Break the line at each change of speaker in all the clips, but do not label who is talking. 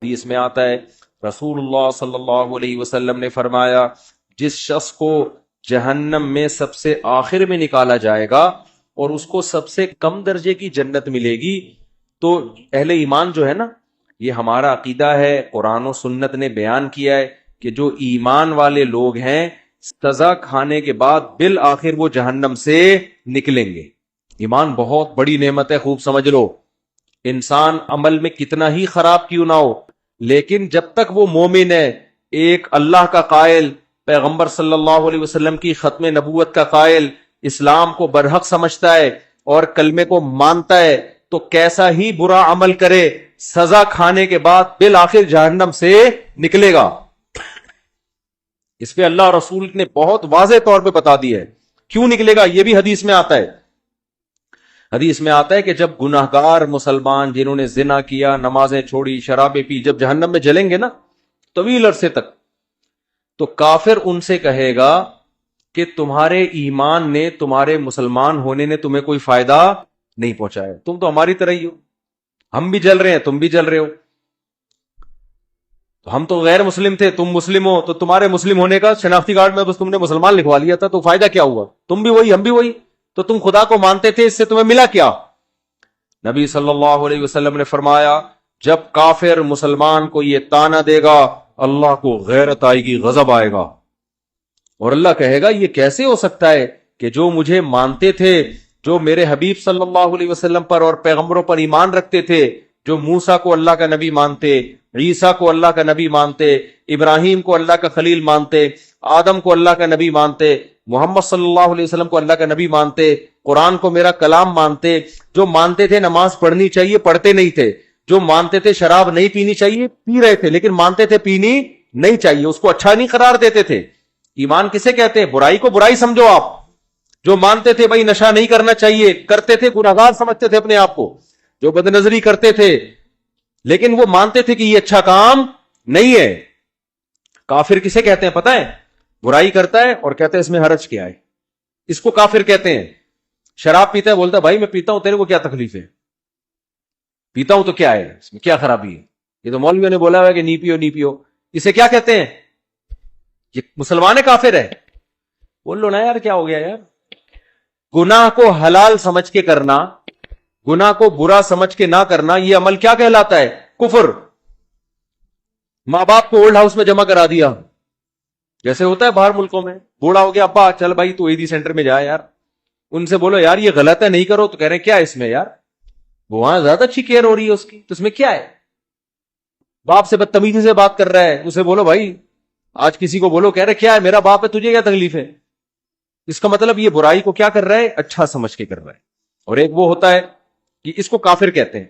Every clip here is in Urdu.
حدیث میں آتا ہے رسول اللہ صلی اللہ علیہ وسلم نے فرمایا جس شخص کو جہنم میں سب سے آخر میں نکالا جائے گا اور اس کو سب سے کم درجے کی جنت ملے گی، تو اہل ایمان جو ہے نا، یہ ہمارا عقیدہ ہے، قرآن و سنت نے بیان کیا ہے کہ جو ایمان والے لوگ ہیں سزا کھانے کے بعد بالآخر وہ جہنم سے نکلیں گے۔ ایمان بہت بڑی نعمت ہے، خوب سمجھ لو۔ انسان عمل میں کتنا ہی خراب کیوں نہ ہو، لیکن جب تک وہ مومن ہے، ایک اللہ کا قائل، پیغمبر صلی اللہ علیہ وسلم کی ختم نبوت کا قائل، اسلام کو برحق سمجھتا ہے اور کلمے کو مانتا ہے، تو کیسا ہی برا عمل کرے سزا کھانے کے بعد بالآخر جہنم سے نکلے گا۔ اس پہ اللہ رسول نے بہت واضح طور پہ بتا دیا ہے کیوں نکلے گا۔ یہ بھی حدیث میں آتا ہے، حدیث میں آتا ہے کہ جب گناہگار مسلمان جنہوں نے زنا کیا، نمازیں چھوڑی، شرابیں پی، جب جہنم میں جلیں گے نا طویل عرصے تک، تو کافر ان سے کہے گا کہ تمہارے ایمان نے، تمہارے مسلمان ہونے نے تمہیں کوئی فائدہ نہیں پہنچایا، تم تو ہماری طرح ہی ہو، ہم بھی جل رہے ہیں، تم بھی جل رہے ہو، تو ہم تو غیر مسلم تھے، تم مسلم ہو، تو تمہارے مسلم ہونے کا شناختی کارڈ میں بس تم نے مسلمان لکھوا لیا تھا، تو فائدہ کیا ہوا؟ تم بھی وہی ہم بھی وہی، تو تم خدا کو مانتے تھے، اس سے تمہیں ملا کیا؟ نبی صلی اللہ علیہ وسلم نے فرمایا جب کافر مسلمان کو یہ طعنہ دے گا اللہ کو غیرت آئے گی، غضب آئے گا، اور اللہ کہے گا یہ کیسے ہو سکتا ہے کہ جو مجھے مانتے تھے، جو میرے حبیب صلی اللہ علیہ وسلم پر اور پیغمبروں پر ایمان رکھتے تھے، جو موسیٰ کو اللہ کا نبی مانتے، عیسیٰ کو اللہ کا نبی مانتے، ابراہیم کو اللہ کا خلیل مانتے، آدم کو اللہ کا نبی مانتے، محمد صلی اللہ علیہ وسلم کو اللہ کا نبی مانتے، قرآن کو میرا کلام مانتے، جو مانتے تھے نماز پڑھنی چاہیے پڑھتے نہیں تھے، جو مانتے تھے شراب نہیں پینی چاہیے پی رہے تھے، لیکن مانتے تھے پینی نہیں چاہیے، اس کو اچھا نہیں قرار دیتے تھے۔ ایمان کسے کہتے ہیں؟ برائی کو برائی سمجھو آپ۔ جو مانتے تھے بھائی نشہ نہیں کرنا چاہیے، کرتے تھے، گناہگار سمجھتے تھے اپنے آپ کو، جو بدنظری کرتے تھے، لیکن وہ مانتے تھے کہ یہ اچھا کام نہیں ہے۔ کافر کسے کہتے ہیں پتہ ہے؟ برائی کرتا ہے اور کہتے ہیں اس میں حرج کیا ہے، اس کو کافر کہتے ہیں۔ شراب پیتا ہے، بولتا ہے بھائی میں پیتا ہوں، تیرے کو کیا تکلیف ہے؟ پیتا ہوں تو کیا ہے، اس میں کیا خرابی ہے؟ یہ تو مولویوں نے بولا ہوا ہے کہ نہیں پیو نہیں پیو، اسے کیا کہتے ہیں؟ یہ مسلمان ہے کافر ہے؟ بول لو نا یار کیا ہو گیا یار۔ گناہ کو حلال سمجھ کے کرنا، گناہ کو برا سمجھ کے نہ کرنا، یہ عمل کیا کہلاتا ہے؟ کفر۔ ماں باپ کو اولڈ ہاؤس میں جمع کرا دیا، جیسے ہوتا ہے باہر ملکوں میں، بوڑھا ہو گیا، ابا چل بھائی تو عیدی سینٹر میں جا یار، ان سے بولو یار یہ غلط ہے نہیں کرو، تو کہہ رہے ہیں کیا ہے اس میں یار، وہ وہاں زیادہ اچھی کیئر ہو رہی ہے اس کی، تو اس میں کیا ہے؟ باپ سے بدتمیزی سے بات کر رہا ہے، اسے بولو بھائی، آج کسی کو بولو، کہہ رہے کیا ہے میرا باپ ہے تجھے کیا تکلیف ہے؟ اس کا مطلب یہ برائی کو کیا کر رہا ہے؟ اچھا سمجھ کے کر رہا ہے۔ اور ایک وہ ہوتا ہے کہ اس کو کافر کہتے ہیں،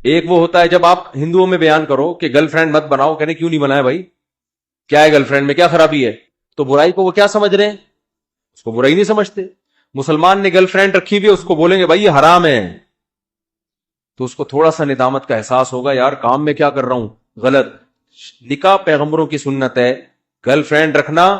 ایک وہ ہوتا ہے جب آپ ہندوؤں میں بیان کرو کہ گرل فرینڈ مت بناؤ، کہنے کیوں نہیں بنایا بھائی، کیا ہے گرل فرینڈ میں کیا خرابی ہے؟ تو برائی کو وہ کیا سمجھ رہے ہیں؟ اس کو برائی نہیں سمجھتے۔ مسلمان نے گرل فرینڈ رکھی ہوئی ہے، اس کو بولیں گے بھائی یہ حرام ہے، تو اس کو تھوڑا سا ندامت کا احساس ہوگا، یار کام میں کیا کر رہا ہوں غلط۔ نکاح پیغمبروں کی سنت ہے، گرل فرینڈ رکھنا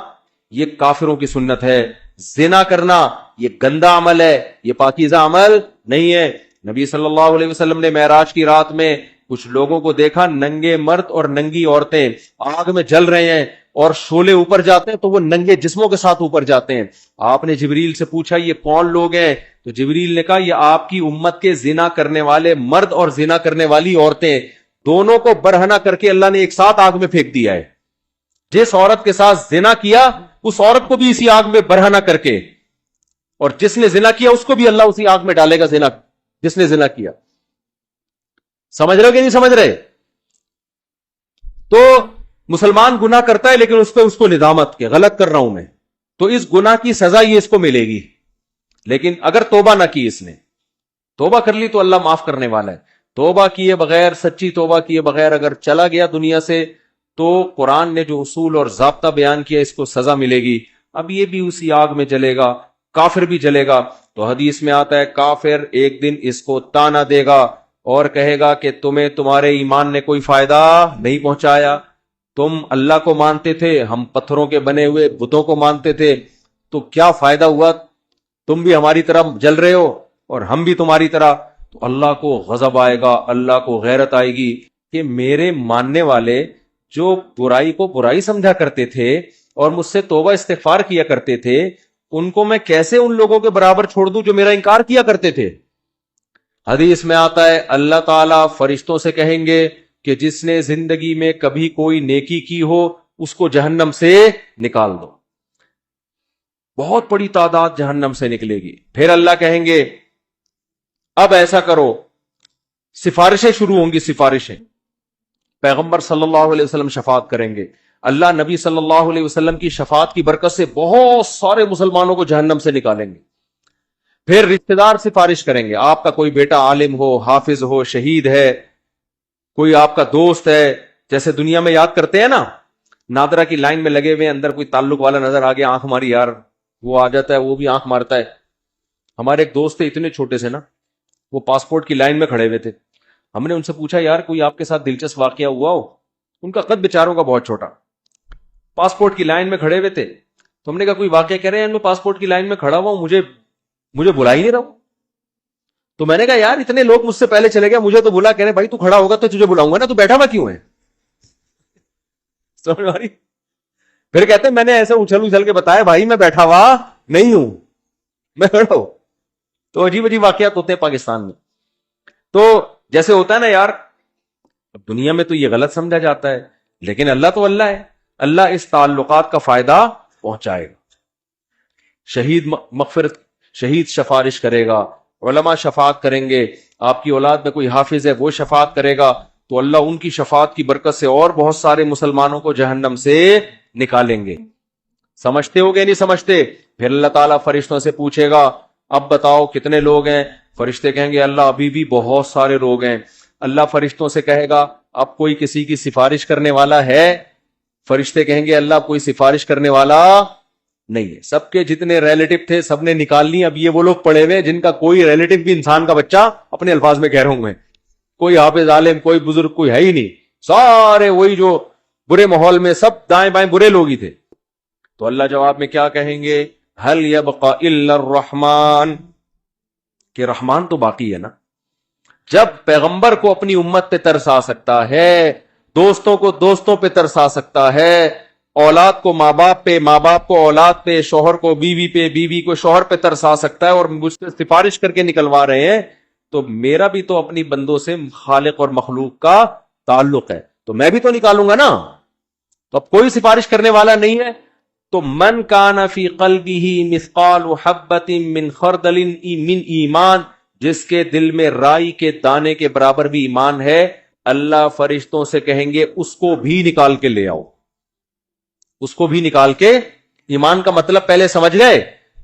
یہ کافروں کی سنت ہے، زنا کرنا یہ گندا عمل ہے، یہ پاکیزہ عمل نہیں ہے۔ نبی صلی اللہ علیہ وسلم نے معراج کی رات میں کچھ لوگوں کو دیکھا، ننگے مرد اور ننگی عورتیں آگ میں جل رہے ہیں، اور شعلے اوپر جاتے ہیں تو وہ ننگے جسموں کے ساتھ اوپر جاتے ہیں۔ آپ نے جبریل سے پوچھا یہ کون لوگ ہیں؟ تو جبریل نے کہا یہ آپ کی امت کے زنا کرنے والے مرد اور زنا کرنے والی عورتیں، دونوں کو برہنہ کر کے اللہ نے ایک ساتھ آگ میں پھینک دیا ہے۔ جس عورت کے ساتھ زنا کیا اس عورت کو بھی اسی آگ میں برہنہ کر کے، اور جس نے زنا کیا اس کو بھی اللہ اسی آگ میں ڈالے گا، زنا جس نے زنا کیا۔ سمجھ رہے ہو کہ نہیں سمجھ رہے؟ تو مسلمان گناہ کرتا ہے لیکن اس کو ندامت کہ غلط کر رہا ہوں میں، تو اس گناہ کی سزا یہ اس کو ملے گی۔ لیکن اگر توبہ نہ کی، اس نے توبہ کر لی تو اللہ معاف کرنے والا ہے۔ توبہ کیے بغیر، سچی توبہ کیے بغیر اگر چلا گیا دنیا سے، تو قرآن نے جو اصول اور ضابطہ بیان کیا اس کو سزا ملے گی۔ اب یہ بھی اسی آگ میں جلے گا، کافر بھی جلے گا۔ تو حدیث میں آتا ہے کافر ایک دن اس کو طعنہ دے گا اور کہے گا کہ تمہیں تمہارے ایمان نے کوئی فائدہ نہیں پہنچایا، تم اللہ کو مانتے تھے، ہم پتھروں کے بنے ہوئے بتوں کو مانتے تھے، تو کیا فائدہ ہوا؟ تم بھی ہماری طرح جل رہے ہو اور ہم بھی تمہاری طرح۔ تو اللہ کو غضب آئے گا، اللہ کو غیرت آئے گی، کہ میرے ماننے والے جو برائی کو برائی سمجھا کرتے تھے اور مجھ سے توبہ استغفار کیا کرتے تھے، ان کو میں کیسے ان لوگوں کے برابر چھوڑ دوں جو میرا انکار کیا کرتے تھے؟ حدیث میں آتا ہے اللہ تعالیٰ فرشتوں سے کہیں گے کہ جس نے زندگی میں کبھی کوئی نیکی کی ہو اس کو جہنم سے نکال دو. بہت بڑی تعداد جہنم سے نکلے گی. پھر اللہ کہیں گے اب ایسا کرو، سفارشیں شروع ہوں گی. سفارشیں پیغمبر صلی اللہ علیہ وسلم شفاعت کریں گے. اللہ نبی صلی اللہ علیہ وسلم کی شفاعت کی برکت سے بہت سارے مسلمانوں کو جہنم سے نکالیں گے. پھر رشتہ دار سفارش کریں گے. آپ کا کوئی بیٹا عالم ہو، حافظ ہو، شہید ہے، کوئی آپ کا دوست ہے، جیسے دنیا میں یاد کرتے ہیں نا، نادرا کی لائن میں لگے ہوئے، اندر کوئی تعلق والا نظر آ گیا، آنکھ ماری یار، وہ آ جاتا ہے، وہ بھی آنکھ مارتا ہے. ہمارے ایک دوست تھے اتنے چھوٹے سے نا، وہ پاسپورٹ کی لائن میں کھڑے ہوئے تھے. ہم نے ان سے پوچھا یار کوئی آپ کے ساتھ دلچسپ واقعہ ہوا ہو؟ ان کا قد بیچاروں کا بہت چھوٹا، پاسپورٹ کی لائن میں کھڑے ہوئے تھے. تو ہم نے کہا کوئی واقعہ کہہ رہے ہیں میں پاسپورٹ کی لائن میں کھڑا ہوا ہوں، مجھے بلا ہی نہیں رہا ہوں. تو میں نے کہا یار اتنے لوگ مجھ سے پہلے چلے گئے، مجھے تو بلا. کہہ رہے بھائی تو کھڑا ہوگا تو تجھے بلاؤں گا نا، تو بیٹھا ہوا کیوں ہے؟ سمجھ آ رہی؟ پھر کہتے ہیں میں نے ایسے اچھل کے بتایا بھائی میں بیٹھا ہوا نہیں ہوں، میں کھڑا ہوں. تو عجیب عجیب واقعات ہوتے ہیں پاکستان میں. تو جیسے ہوتا ہے نا یار، اب دنیا میں تو یہ غلط سمجھا جاتا ہے، لیکن اللہ تو اللہ ہے، اللہ اس تعلقات کا فائدہ پہنچائے گا. شہید سفارش کرے گا، علماء شفاعت کریں گے، آپ کی اولاد میں کوئی حافظ ہے وہ شفاعت کرے گا، تو اللہ ان کی شفاعت کی برکت سے اور بہت سارے مسلمانوں کو جہنم سے نکالیں گے. سمجھتے ہو گے نہیں سمجھتے؟ پھر اللہ تعالیٰ فرشتوں سے پوچھے گا اب بتاؤ کتنے لوگ ہیں؟ فرشتے کہیں گے اللہ ابھی بھی بہت سارے لوگ ہیں. اللہ فرشتوں سے کہے گا اب کوئی کسی کی سفارش کرنے والا ہے؟ فرشتے کہیں گے اللہ کوئی سفارش کرنے والا نہیں ہے. سب کے جتنے ریلیٹو تھے سب نے نکال لی. اب یہ وہ لوگ پڑے ہوئے جن کا کوئی ریلیٹو بھی انسان کا بچہ، اپنے الفاظ میں کہہ رہا ہوں میں، کوئی حافظ عالم کوئی بزرگ کوئی ہے ہی نہیں. سارے وہی جو برے ماحول میں سب دائیں بائیں برے لوگ ہی تھے. تو اللہ جواب میں کیا کہیں گے؟ هل يبقى الا الرحمن، کہ رحمان تو باقی ہے نا. جب پیغمبر کو اپنی امت پہ ترس آ سکتا ہے، دوستوں کو دوستوں پہ ترس آ سکتا ہے، اولاد کو ماں باپ پہ، ماں باپ کو اولاد پہ، شوہر کو بیوی پہ، بیوی کو شوہر پہ ترس آ سکتا ہے، اور مجھ سے سفارش کر کے نکلوا رہے ہیں، تو میرا بھی تو اپنی بندوں سے خالق اور مخلوق کا تعلق ہے، تو میں بھی تو نکالوں گا نا. تو اب کوئی سفارش کرنے والا نہیں ہے. تو من کان فی قلبہ مثقال حبۃ من خردل من ایمان، جس کے دل میں رائی کے دانے کے برابر بھی ایمان ہے، اللہ فرشتوں سے کہیں گے اس کو بھی نکال کے لے آؤ. اس کو بھی نکال کے، ایمان کا مطلب پہلے سمجھ گئے؟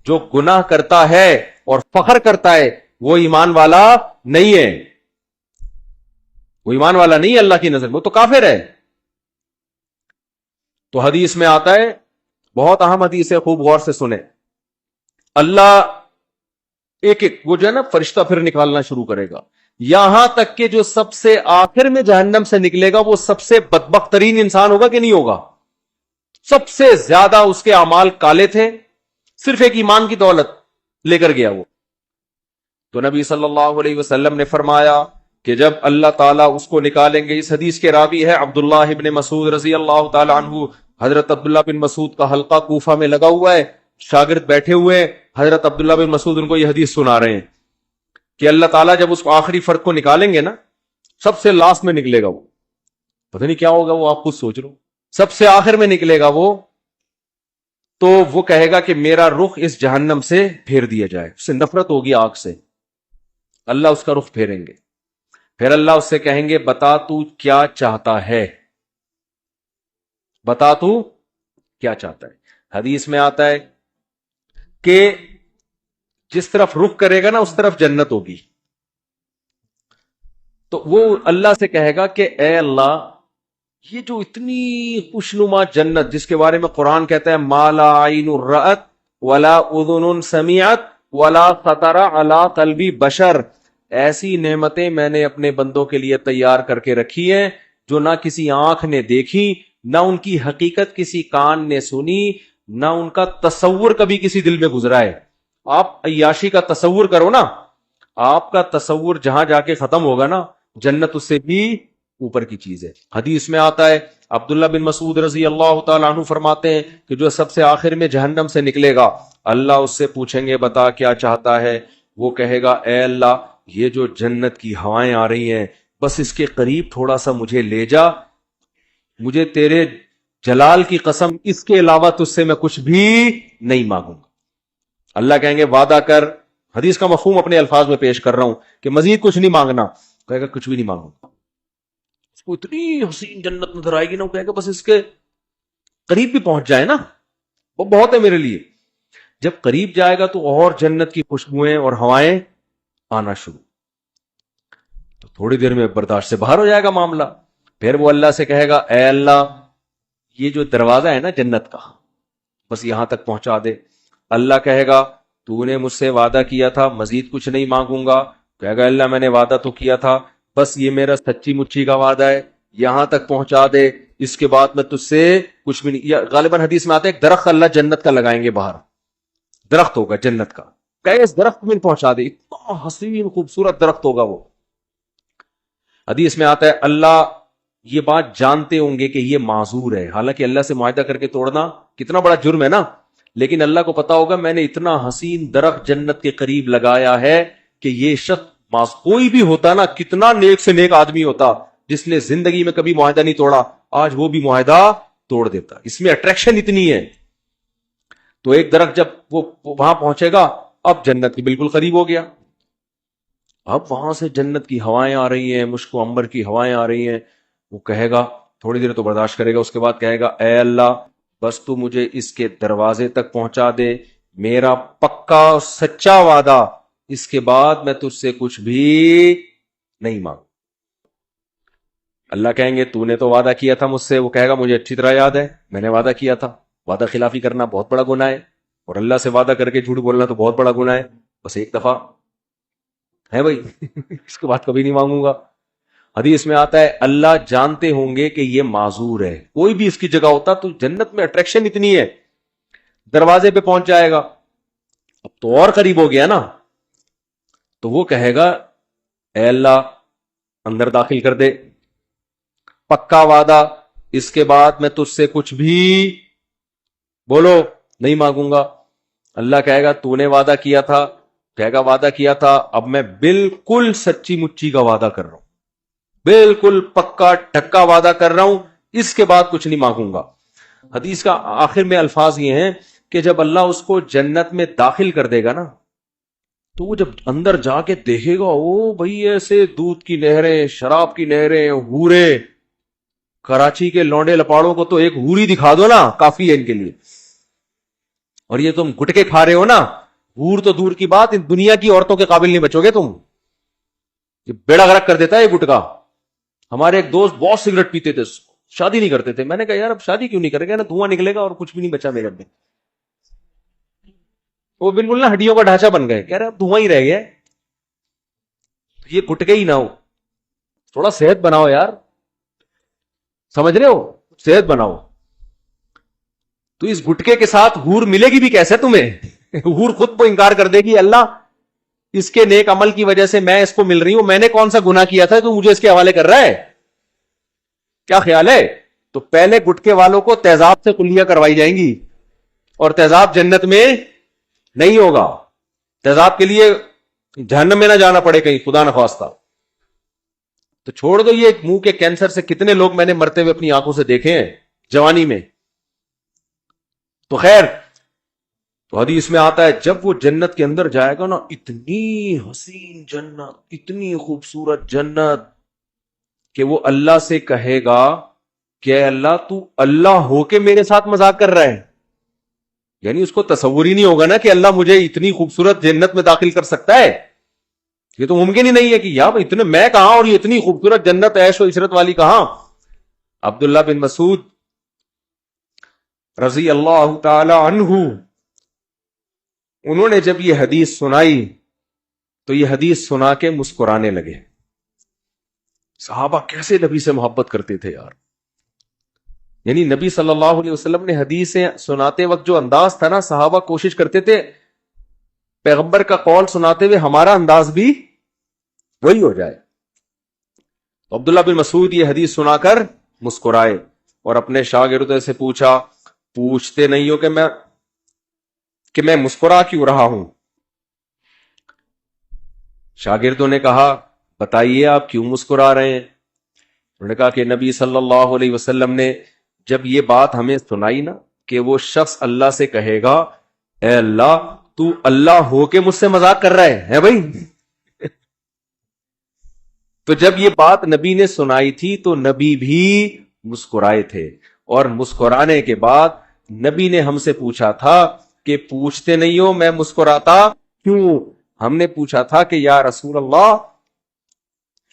جو گناہ کرتا ہے اور فخر کرتا ہے وہ ایمان والا نہیں ہے، وہ ایمان والا نہیں ہے اللہ کی نظر میں، وہ تو کافر ہے. تو حدیث میں آتا ہے، بہت اہم حدیث ہے، خوب غور سے سنیں. اللہ ایک وہ جو ہے نا فرشتہ پھر نکالنا شروع کرے گا، یہاں تک کہ جو سب سے آخر میں جہنم سے نکلے گا وہ سب سے بدبخت ترین انسان ہوگا کہ نہیں ہوگا؟ سب سے زیادہ اس کے اعمال کالے تھے، صرف ایک ایمان کی دولت لے کر گیا وہ. تو نبی صلی اللہ علیہ وسلم نے فرمایا کہ جب اللہ تعالیٰ اس کو نکالیں گے، اس حدیث کے راوی ہے عبداللہ ابن مسعود رضی اللہ تعالی عنہ. حضرت عبداللہ بن مسعود کا حلقہ کوفہ میں لگا ہوا ہے، شاگرد بیٹھے ہوئے، حضرت عبداللہ بن مسعود ان کو یہ حدیث سنا رہے ہیں کہ اللہ تعالیٰ جب اس کو آخری فرد کو نکالیں گے نا، سب سے لاسٹ میں نکلے گا وہ، پتہ نہیں کیا ہوگا وہ، آپ خود سوچ لو، سب سے آخر میں نکلے گا وہ. تو وہ کہے گا کہ میرا رخ اس جہنم سے پھیر دیا جائے، اس سے نفرت ہوگی آگ سے، اللہ اس کا رخ پھیریں گے. پھر اللہ اس سے کہیں گے بتا تو کیا چاہتا ہے، بتا تو کیا چاہتا ہے. حدیث میں آتا ہے کہ جس طرف رخ کرے گا نا اس طرف جنت ہوگی. تو وہ اللہ سے کہے گا کہ اے اللہ، یہ جو اتنی خوشنما جنت جس کے بارے میں قرآن کہتا ہے ما لا عین رأت ولا اذن سمعت ولا خطر علی قلب بشر، ایسی نعمتیں میں نے اپنے بندوں کے لیے تیار کر کے رکھی ہیں جو نہ کسی آنکھ نے دیکھی، نہ ان کی حقیقت کسی کان نے سنی، نہ ان کا تصور کبھی کسی دل میں گزرا ہے. آپ عیاشی کا تصور کرو نا، آپ کا تصور جہاں جا کے ختم ہوگا نا، جنت اس سے بھی اوپر کی چیز ہے. حدیث میں آتا ہے عبداللہ بن مسعود رضی اللہ تعالیٰ عنہ فرماتے ہیں کہ جو سب سے آخر میں جہنم سے نکلے گا اللہ اس سے پوچھیں گے بتا کیا چاہتا ہے. وہ کہے گا اے اللہ یہ جو جنت کی ہوائیں آ رہی ہیں بس اس کے قریب تھوڑا سا مجھے لے جا, مجھے تیرے جلال کی قسم اس کے علاوہ تجھ سے میں کچھ بھی نہیں مانگوں گا. اللہ کہیں گے وعدہ کر, حدیث کا مفہوم اپنے الفاظ میں پیش کر رہا ہوں کہ مزید کچھ نہیں مانگنا. کہے گا کچھ بھی نہیں مانگوں گا. اس کو اتنی حسین جنت نظر آئے گی نا, وہ کہے گا بس اس کے قریب بھی پہنچ جائے نا وہ بہت ہے میرے لیے. جب قریب جائے گا تو اور جنت کی خوشبوئیں اور ہوائیں آنا شروع, تو تھوڑی دیر میں برداشت سے باہر ہو جائے گا معاملہ. پھر وہ اللہ سے کہے گا اے اللہ یہ جو دروازہ ہے نا جنت کا بس یہاں تک پہنچا دے. اللہ کہے گا تو نے مجھ سے وعدہ کیا تھا مزید کچھ نہیں مانگوں گا. کہے گا اللہ میں نے وعدہ تو کیا تھا بس یہ میرا سچی مچی کا وعدہ ہے, یہاں تک پہنچا دے, اس کے بعد میں تجھ سے کچھ بھی نہیں. غالباً حدیث میں آتا ہے ایک درخت اللہ جنت کا لگائیں گے باہر, درخت ہوگا جنت کا, کہ اس درخت میں پہنچا دے, اتنا حسین خوبصورت درخت ہوگا وہ. حدیث میں آتا ہے اللہ یہ بات جانتے ہوں گے کہ یہ معذور ہے, حالانکہ اللہ سے معاہدہ کر کے توڑنا کتنا بڑا جرم ہے نا, لیکن اللہ کو پتا ہوگا میں نے اتنا حسین درخت جنت کے قریب لگایا ہے کہ یہ شخص کوئی بھی ہوتا نا, کتنا نیک سے نیک آدمی ہوتا جس نے زندگی میں کبھی معاہدہ نہیں توڑا, آج وہ بھی معاہدہ توڑ دیتا. اس میں اٹریکشن اتنی ہے. تو ایک درخت جب وہ وہاں پہنچے گا اب جنت کی بالکل قریب ہو گیا, اب وہاں سے جنت کی ہوائیں آ رہی ہیں, مشک و عنبر کی ہوائیں آ رہی ہیں. وہ کہے گا تھوڑی دیر تو برداشت کرے گا, اس کے بعد کہے گا اے اللہ بس تو مجھے اس کے دروازے تک پہنچا دے, میرا پکا سچا وعدہ, اس کے بعد میں تجھ سے کچھ بھی نہیں مانگ. اللہ کہیں گے تو نے تو وعدہ کیا تھا مجھ سے. وہ کہے گا مجھے اچھی طرح یاد ہے میں نے وعدہ کیا تھا. وعدہ خلافی کرنا بہت بڑا گناہ ہے, اور اللہ سے وعدہ کر کے جھوٹ بولنا تو بہت بڑا گناہ ہے. بس ایک دفعہ ہے بھائی اس کے بعد کبھی نہیں مانگوں گا. حدیث میں آتا ہے اللہ جانتے ہوں گے کہ یہ معذور ہے, کوئی بھی اس کی جگہ ہوتا تو جنت میں اٹریکشن اتنی ہے, دروازے پہ پہنچ جائے گا, اب تو اور قریب ہو گیا نا. تو وہ کہے گا اے اللہ اندر داخل کر دے, پکا وعدہ, اس کے بعد میں تجھ سے کچھ بھی بولو نہیں مانگوں گا. اللہ کہے گا تو نے وعدہ کیا تھا, کہے گا وعدہ کیا تھا, اب میں بالکل سچی مچی کا وعدہ کر رہا ہوں, بالکل پکا ٹھکا وعدہ کر رہا ہوں, اس کے بعد کچھ نہیں مانگوں گا. حدیث کا آخر میں الفاظ یہ ہیں کہ جب اللہ اس کو جنت میں داخل کر دے گا نا, تو وہ جب اندر جا کے دیکھے گا او بھئی ایسے دودھ کی نہریں, شراب کی نہریں, ہورے, کراچی کے لونڈے لپاڑوں کو تو ایک ہوری دکھا دو نا کافی ہے ان کے لیے. اور یہ تم گٹکے کھا رہے ہو نا, ہور تو دور کی بات, ان دنیا کی عورتوں کے قابل نہیں بچو گے تم. یہ بیڑا غرق کر دیتا ہے یہ گٹکا. ہمارے ایک دوست بہت سگریٹ پیتے تھے, شادی نہیں کرتے تھے. میں نے کہا یار اب شادی کیوں نہیں کرے گا, نا دھواں نکلے گا اور کچھ بھی نہیں بچا میرے میں. وہ بالکل نا ہڈیوں کا ڈھانچہ بن گئے, کہہ رہے اب دھواں ہی رہ گیا, یہ گٹکے ہی نہ ہو, تھوڑا صحت بناؤ یار, سمجھ رہے ہو, صحت بناؤ. تو اس گٹکے کے ساتھ ہور ملے گی بھی کیسے تمہیں, ہور خود کو انکار کر دے گی اللہ اس کے نیک عمل کی وجہ سے میں اس کو مل رہی ہوں, میں نے کون سا گناہ کیا تھا تو مجھے اس کے حوالے کر رہا ہے, کیا خیال ہے. تو پہلے گٹکے والوں کو تیزاب سے کلیاں کروائی جائیں گی, اور تیزاب جنت میں نہیں ہوگا. تیزاب کے لیے جہنم میں نہ جانا پڑے کہیں, خدا نخواستہ. تو چھوڑ دو یہ منہ کے کینسر سے کتنے لوگ میں نے مرتے ہوئے اپنی آنکھوں سے دیکھے ہیں جوانی میں. تو خیر, تو حدیث میں آتا ہے جب وہ جنت کے اندر جائے گا نا, اتنی حسین جنت, اتنی خوبصورت جنت کہ وہ اللہ سے کہے گا کہ اللہ تو اللہ ہو کے میرے ساتھ مذاق کر رہا ہے. یعنی اس کو تصور ہی نہیں ہوگا نا کہ اللہ مجھے اتنی خوبصورت جنت میں داخل کر سکتا ہے. یہ تو ممکن ہی نہیں ہے کہ یار اتنے میں کہاں اور یہ اتنی خوبصورت جنت عیش و عشرت والی کہاں. عبداللہ بن مسعود رضی اللہ تعالی عنہ, انہوں نے جب یہ حدیث سنائی تو یہ حدیث سنا کے مسکرانے لگے. صحابہ کیسے نبی سے محبت کرتے تھے یار. یعنی نبی صلی اللہ علیہ وسلم نے حدیثیں سناتے وقت جو انداز تھا نا, صحابہ کوشش کرتے تھے پیغمبر کا قول سناتے ہوئے ہمارا انداز بھی وہی ہو جائے. تو عبداللہ بن مسعود یہ حدیث سنا کر مسکرائے اور اپنے شاگردوں سے پوچھا پوچھتے نہیں ہو کہ میں مسکرا کیوں رہا ہوں؟ شاگردوں نے کہا بتائیے آپ کیوں مسکرا رہے ہیں؟ انہوں نے کہا کہ نبی صلی اللہ علیہ وسلم نے جب یہ بات ہمیں سنائی نا کہ وہ شخص اللہ سے کہے گا اے اللہ تو اللہ ہو کے مجھ سے مذاق کر رہا ہے بھائی، تو جب یہ بات نبی نے سنائی تھی تو نبی بھی مسکرائے تھے، اور مسکرانے کے بعد نبی نے ہم سے پوچھا تھا کہ پوچھتے نہیں ہو میں مسکراتا کیوں؟ ہم نے پوچھا تھا کہ یا رسول اللہ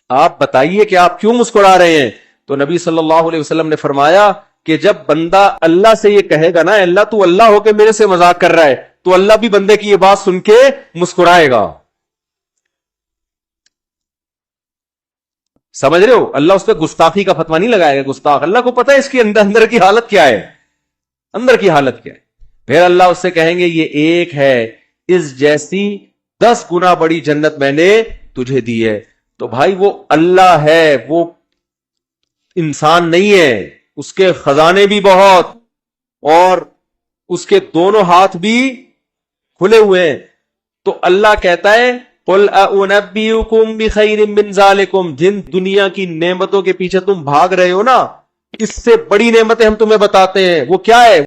آپ بتائیے کہ آپ کیوں مسکرا رہے ہیں؟ تو نبی صلی اللہ علیہ وسلم نے فرمایا کہ جب بندہ اللہ سے یہ کہے گا نا اللہ تو اللہ ہو کے میرے سے مذاق کر رہا ہے، تو اللہ بھی بندے کی یہ بات سن کے مسکرائے گا. سمجھ رہے ہو؟ اللہ اس پہ گستاخی کا فتویٰ نہیں لگائے گا. گستاخ اللہ کو پتہ ہے اس کی اندر کی حالت کیا ہے، اندر کی حالت کیا ہے. پھر اللہ اس سے کہیں گے یہ ایک ہے اس جیسی 10 گنا بڑی جنت میں نے تجھے دی ہے. تو بھائی وہ اللہ ہے، وہ انسان نہیں ہے، اس کے خزانے بھی بہت اور اس کے دونوں ہاتھ بھی کھلے ہوئے ہیں. تو اللہ کہتا ہے قُلْ أَأُنَبِّئُكُمْ بِخَيْرٍ مِّن ذَلِكُمْ، جن دنیا کی نعمتوں کے پیچھے تم بھاگ رہے ہو نا، اس سے بڑی نعمتیں ہم تمہیں بتاتے ہیں. وہ کیا ہے؟